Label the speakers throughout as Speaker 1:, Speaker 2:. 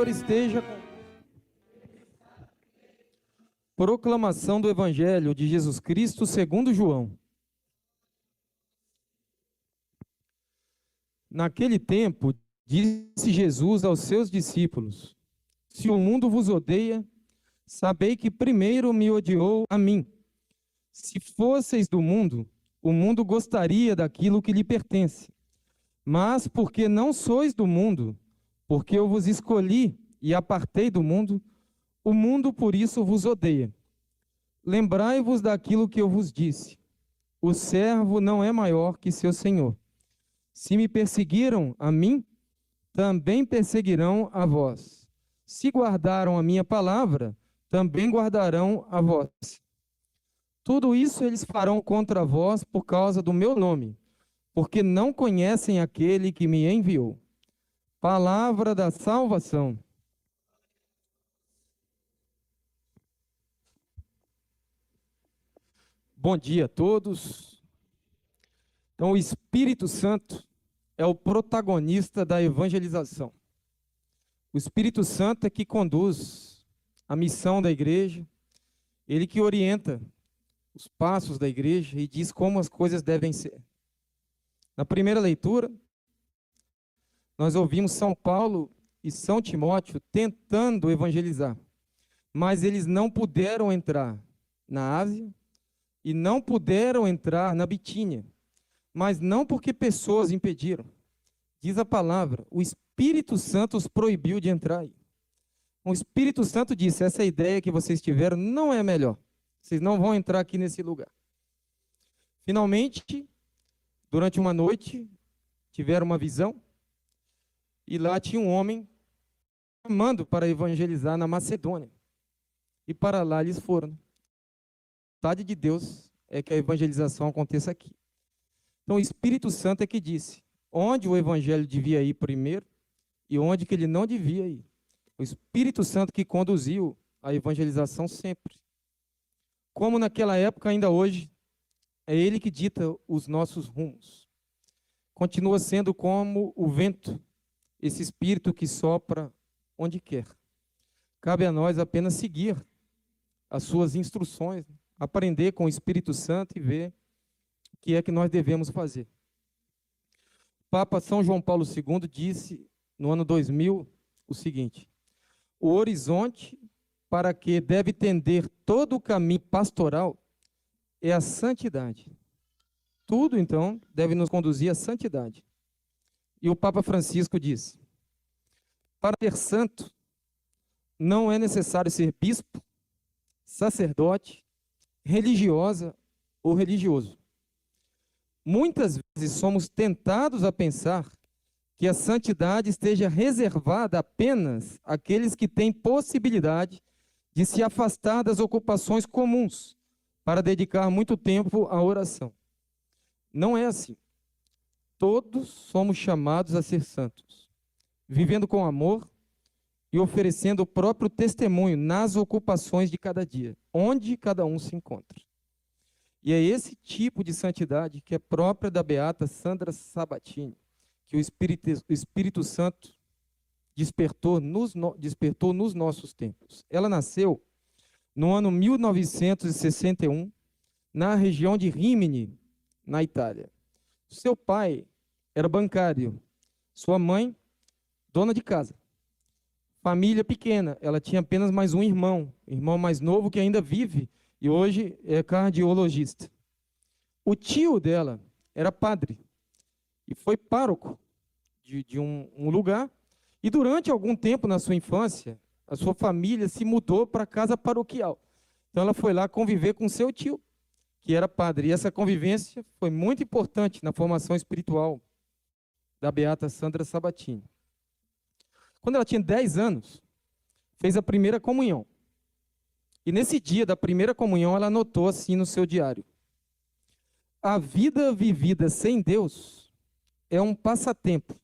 Speaker 1: Senhor esteja com... Proclamação do Evangelho de Jesus Cristo segundo João. Naquele tempo, disse Jesus aos seus discípulos: se o mundo vos odeia, sabei que primeiro me odiou a mim. Se fosseis do mundo, o mundo gostaria daquilo que lhe pertence. Mas porque não sois do mundo, porque eu vos escolhi e apartei do mundo, o mundo por isso vos odeia. Lembrai-vos daquilo que eu vos disse: o servo não é maior que seu senhor. Se me perseguiram a mim, também perseguirão a vós. Se guardaram a minha palavra, também guardarão a vós. Tudo isso eles farão contra vós por causa do meu nome, porque não conhecem aquele que me enviou. Palavra da salvação. Bom dia a todos. Então, o Espírito Santo é o protagonista da evangelização. O Espírito Santo é que conduz a missão da igreja, ele que orienta os passos da igreja e diz como as coisas devem ser. Na primeira leitura, nós ouvimos São Paulo e São Timóteo tentando evangelizar, mas eles não puderam entrar na Ásia e não puderam entrar na Bitínia, mas não porque pessoas impediram. Diz a palavra, o Espírito Santo os proibiu de entrar aí. O Espírito Santo disse, essa ideia que vocês tiveram não é a melhor. Vocês não vão entrar aqui nesse lugar. Finalmente, durante uma noite, tiveram uma visão, e lá tinha um homem chamando para evangelizar na Macedônia. E para lá eles foram. A vontade de Deus é que a evangelização aconteça aqui. Então o Espírito Santo é que disse onde o evangelho devia ir primeiro e onde que ele não devia ir. O Espírito Santo que conduziu a evangelização sempre. Como naquela época, ainda hoje, é ele que dita os nossos rumos. Continua sendo como o vento, esse Espírito que sopra onde quer. Cabe a nós apenas seguir as suas instruções, aprender com o Espírito Santo e ver o que é que nós devemos fazer. O Papa São João Paulo II disse, no ano 2000, o seguinte: o horizonte para que deve tender todo o caminho pastoral é a santidade. Tudo, então, deve nos conduzir à santidade. E o Papa Francisco disse: para ser santo, não é necessário ser bispo, sacerdote, religiosa ou religioso. Muitas vezes somos tentados a pensar que a santidade esteja reservada apenas àqueles que têm possibilidade de se afastar das ocupações comuns para dedicar muito tempo à oração. Não é assim. Todos somos chamados a ser santos, vivendo com amor e oferecendo o próprio testemunho nas ocupações de cada dia, onde cada um se encontra. E é esse tipo de santidade que é própria da beata Sandra Sabatini, que o Espírito Santo despertou nos nossos tempos. Ela nasceu no ano 1961, na região de Rimini, na Itália. Seu pai era bancário, sua mãe, dona de casa. Família pequena, ela tinha apenas mais um irmão mais novo que ainda vive e hoje é cardiologista. O tio dela era padre e foi pároco de um lugar, e durante algum tempo na sua infância, a sua família se mudou para a casa paroquial. Então ela foi lá conviver com seu tio, que era padre, e essa convivência foi muito importante na formação espiritual da beata Sandra Sabatini. Quando ela tinha 10 anos, fez a primeira comunhão. E nesse dia da primeira comunhão, ela anotou assim no seu diário: a vida vivida sem Deus é um passatempo,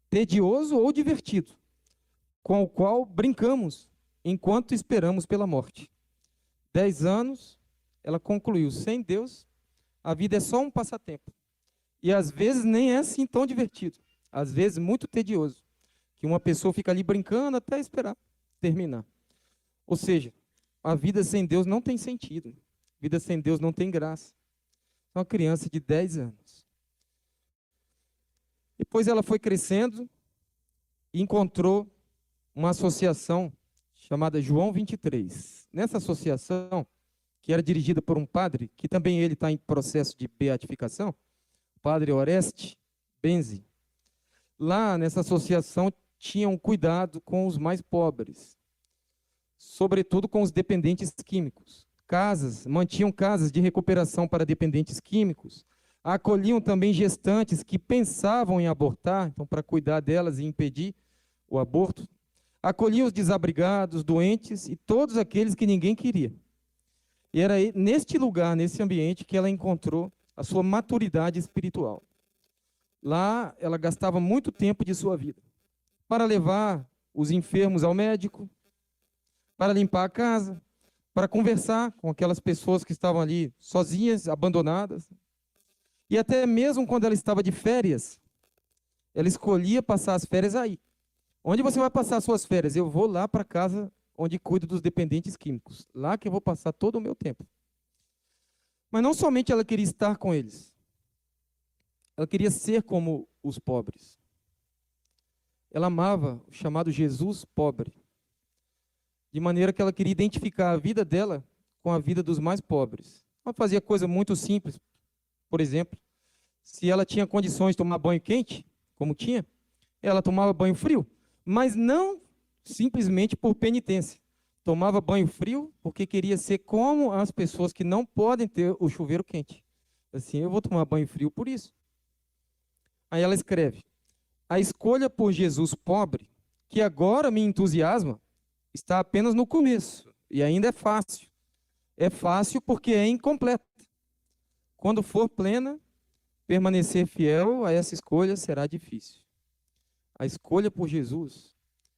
Speaker 1: tedioso ou divertido, com o qual brincamos enquanto esperamos pela morte. 10 anos, ela concluiu: sem Deus, a vida é só um passatempo. E às vezes nem é assim tão divertido, às vezes muito tedioso, que uma pessoa fica ali brincando até esperar terminar. Ou seja, a vida sem Deus não tem sentido. A vida sem Deus não tem graça. Uma criança de 10 anos. Depois ela foi crescendo e encontrou uma associação chamada João 23. Nessa associação, que era dirigida por um padre, que também ele está em processo de beatificação, o padre Oreste Benzi. Lá nessa associação tinham cuidado com os mais pobres, sobretudo com os dependentes químicos. Mantinham casas de recuperação para dependentes químicos, acolhiam também gestantes que pensavam em abortar, então para cuidar delas e impedir o aborto, acolhiam os desabrigados, doentes e todos aqueles que ninguém queria. E era neste lugar, nesse ambiente, que ela encontrou a sua maturidade espiritual. Lá, ela gastava muito tempo de sua vida para levar os enfermos ao médico, para limpar a casa, para conversar com aquelas pessoas que estavam ali sozinhas, abandonadas. E até mesmo quando ela estava de férias, ela escolhia passar as férias aí. Onde você vai passar as suas férias? Eu vou lá para a casa onde cuido dos dependentes químicos. Lá que eu vou passar todo o meu tempo. Mas não somente ela queria estar com eles. Ela queria ser como os pobres. Ela amava o chamado Jesus pobre. De maneira que ela queria identificar a vida dela com a vida dos mais pobres. Ela fazia coisa muito simples. Por exemplo, se ela tinha condições de tomar banho quente, como tinha, ela tomava banho frio. Mas não simplesmente por penitência. Tomava banho frio porque queria ser como as pessoas que não podem ter o chuveiro quente. Assim, eu vou tomar banho frio por isso. Aí ela escreve: a escolha por Jesus pobre, que agora me entusiasma, está apenas no começo. E ainda é fácil. É fácil porque é incompleta. Quando for plena, permanecer fiel a essa escolha será difícil. A escolha por Jesus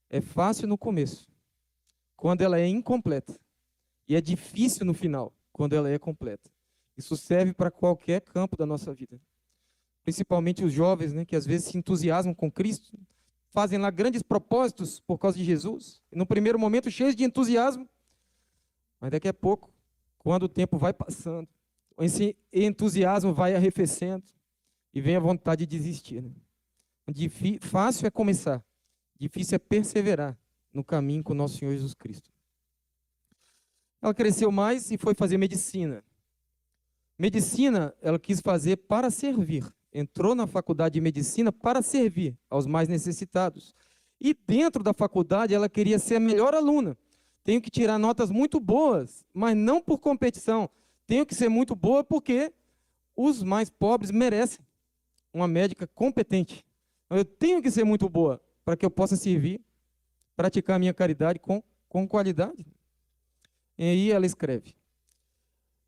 Speaker 1: é fácil no começo, quando ela é incompleta. E é difícil no final, quando ela é completa. Isso serve para qualquer campo da nossa vida. Principalmente os jovens, né, que às vezes se entusiasmam com Cristo, fazem lá grandes propósitos por causa de Jesus. E no primeiro momento, cheios de entusiasmo. Mas daqui a pouco, quando o tempo vai passando, esse entusiasmo vai arrefecendo e vem a vontade de desistir. Né? Fácil é começar, difícil é perseverar no caminho com o nosso Senhor Jesus Cristo. Ela cresceu mais e foi fazer medicina. Medicina, ela quis fazer para servir. Entrou na faculdade de medicina para servir aos mais necessitados. E dentro da faculdade, ela queria ser a melhor aluna. Tenho que tirar notas muito boas, mas não por competição. Tenho que ser muito boa porque os mais pobres merecem uma médica competente. Eu tenho que ser muito boa para que eu possa servir, praticar a minha caridade com qualidade. E aí ela escreve: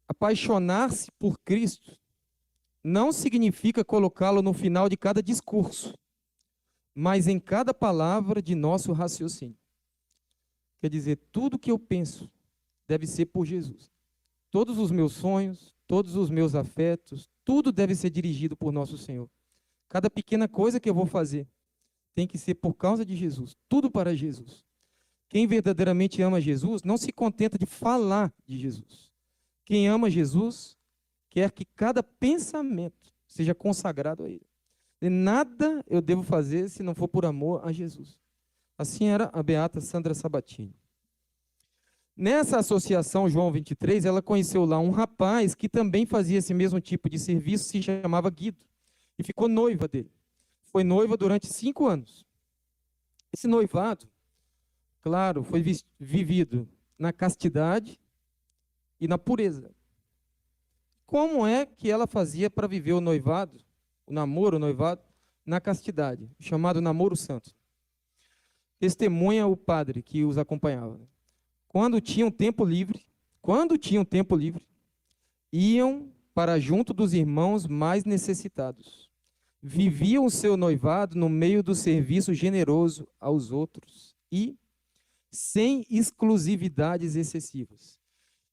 Speaker 1: apaixonar-se por Cristo não significa colocá-lo no final de cada discurso, mas em cada palavra de nosso raciocínio. Quer dizer, tudo que eu penso deve ser por Jesus. Todos os meus sonhos, todos os meus afetos, tudo deve ser dirigido por nosso Senhor. Cada pequena coisa que eu vou fazer tem que ser por causa de Jesus, tudo para Jesus. Quem verdadeiramente ama Jesus não se contenta de falar de Jesus. Quem ama Jesus quer que cada pensamento seja consagrado a Ele. E nada eu devo fazer se não for por amor a Jesus. Assim era a beata Sandra Sabatini. Nessa associação João 23, ela conheceu lá um rapaz que também fazia esse mesmo tipo de serviço, se chamava Guido, e ficou noiva dele. Foi noiva durante 5 anos. Esse noivado, claro, foi vivido na castidade e na pureza. Como é que ela fazia para viver o noivado, o namoro, o noivado, na castidade, chamado namoro santo? Testemunha o padre que os acompanhava. Quando tinham tempo livre, iam para junto dos irmãos mais necessitados. Viviam o seu noivado no meio do serviço generoso aos outros e sem exclusividades excessivas.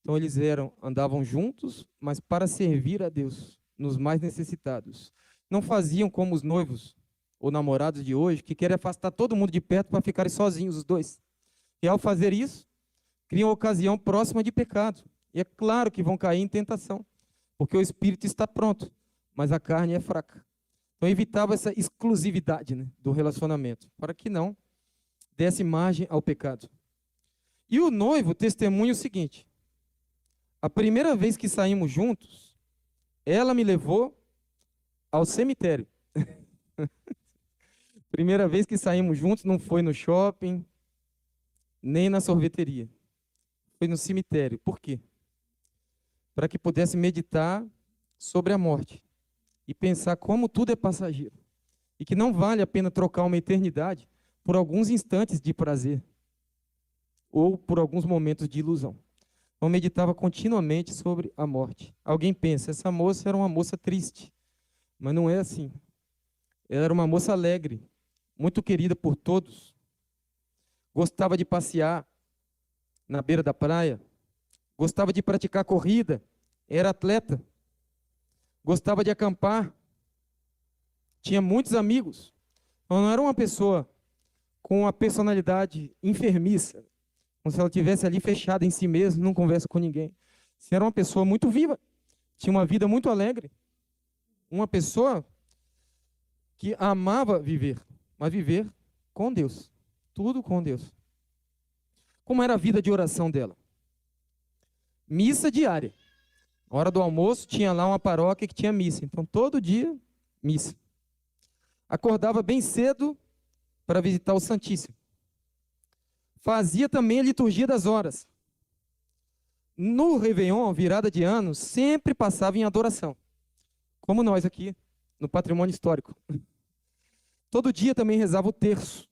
Speaker 1: Então eles andavam juntos, mas para servir a Deus, nos mais necessitados. Não faziam como os noivos, ou namorados de hoje, que querem afastar todo mundo de perto para ficarem sozinhos os dois. E ao fazer isso, criam ocasião próxima de pecado. E é claro que vão cair em tentação, porque o espírito está pronto, mas a carne é fraca. Então evitava essa exclusividade, né, do relacionamento, para que não desse margem ao pecado. E o noivo testemunha o seguinte: a primeira vez que saímos juntos, ela me levou ao cemitério. Primeira vez que saímos juntos não foi no shopping, nem na sorveteria. Foi no cemitério. Por quê? Para que pudesse meditar sobre a morte e pensar como tudo é passageiro e que não vale a pena trocar uma eternidade por alguns instantes de prazer ou por alguns momentos de ilusão. Então meditava continuamente sobre a morte. Alguém pensa, essa moça era uma moça triste, mas não é assim. Ela era uma moça alegre, muito querida por todos. Gostava de passear na beira da praia, gostava de praticar corrida, era atleta, gostava de acampar, tinha muitos amigos. Então, não era uma pessoa com uma personalidade enfermiça, como se ela estivesse ali fechada em si mesma, não conversa com ninguém. Você era uma pessoa muito viva, tinha uma vida muito alegre, uma pessoa que amava viver, mas viver com Deus, tudo com Deus. Como era a vida de oração dela? Missa diária. Na hora do almoço, tinha lá uma paróquia que tinha missa. Então, todo dia, missa. Acordava bem cedo para visitar o Santíssimo. Fazia também a liturgia das horas. No Réveillon, virada de ano, sempre passava em adoração. Como nós aqui, no Patrimônio Histórico. Todo dia também rezava o terço.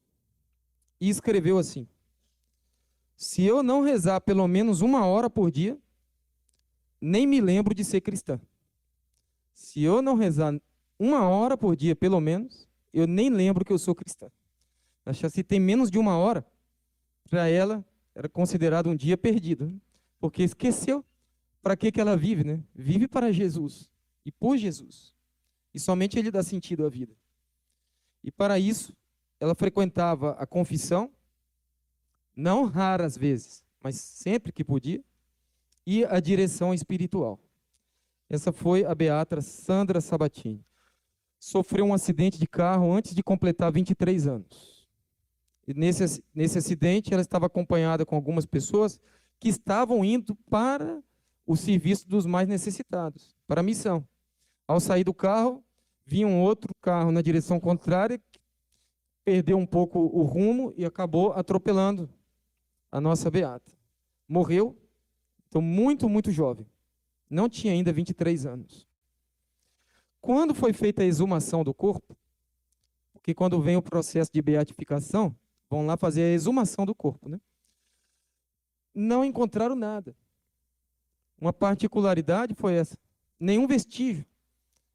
Speaker 1: E escreveu assim: se eu não rezar pelo menos 1 hora por dia, nem me lembro de ser cristã. Se eu não rezar 1 hora por dia, pelo menos, eu nem lembro que eu sou cristã. Acho que se tem menos de 1 hora, para ela, era considerado um dia perdido. Né? Porque esqueceu para que ela vive, né? Vive para Jesus e por Jesus. E somente Ele dá sentido à vida. E para isso, ela frequentava a confissão, não raras vezes, mas sempre que podia, e a direção espiritual. Essa foi a beata Sandra Sabatini. Sofreu um acidente de carro antes de completar 23 anos. E nesse acidente, ela estava acompanhada com algumas pessoas que estavam indo para o serviço dos mais necessitados, para a missão. Ao sair do carro, vinha um outro carro na direção contrária, perdeu um pouco o rumo e acabou atropelando a nossa beata. Morreu, então muito, muito jovem. Não tinha ainda 23 anos. Quando foi feita a exumação do corpo, porque quando vem o processo de beatificação, vão lá fazer a exumação do corpo, né? Não encontraram nada. Uma particularidade foi essa: nenhum vestígio,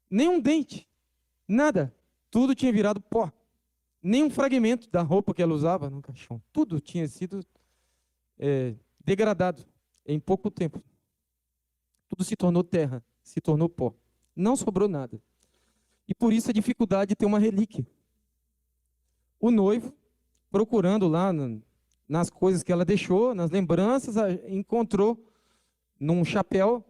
Speaker 1: nenhum dente, nada. Tudo tinha virado pó. Nenhum fragmento da roupa que ela usava no caixão. Tudo tinha sido degradado em pouco tempo. Tudo se tornou terra, se tornou pó. Não sobrou nada. E por isso a dificuldade de ter uma relíquia. O noivo, procurando lá nas coisas que ela deixou, nas lembranças, encontrou num chapéu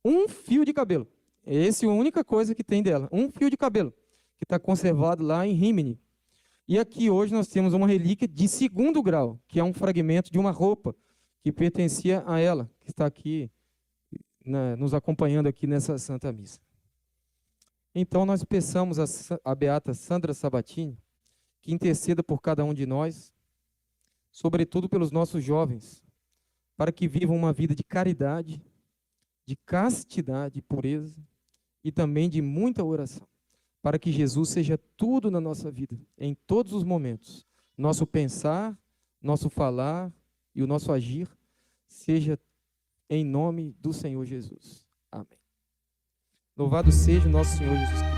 Speaker 1: um fio de cabelo. Essa é a única coisa que tem dela. Um fio de cabelo, que está conservado lá em Rímini. E aqui hoje nós temos uma relíquia de 2º grau, que é um fragmento de uma roupa que pertencia a ela, que está aqui nos acompanhando aqui nessa Santa Missa. Então nós peçamos a beata Sandra Sabatini que interceda por cada um de nós, sobretudo pelos nossos jovens, para que vivam uma vida de caridade, de castidade, pureza e também de muita oração, para que Jesus seja tudo na nossa vida, em todos os momentos. Nosso pensar, nosso falar e o nosso agir seja em nome do Senhor Jesus. Amém. Louvado seja o nosso Senhor Jesus Cristo.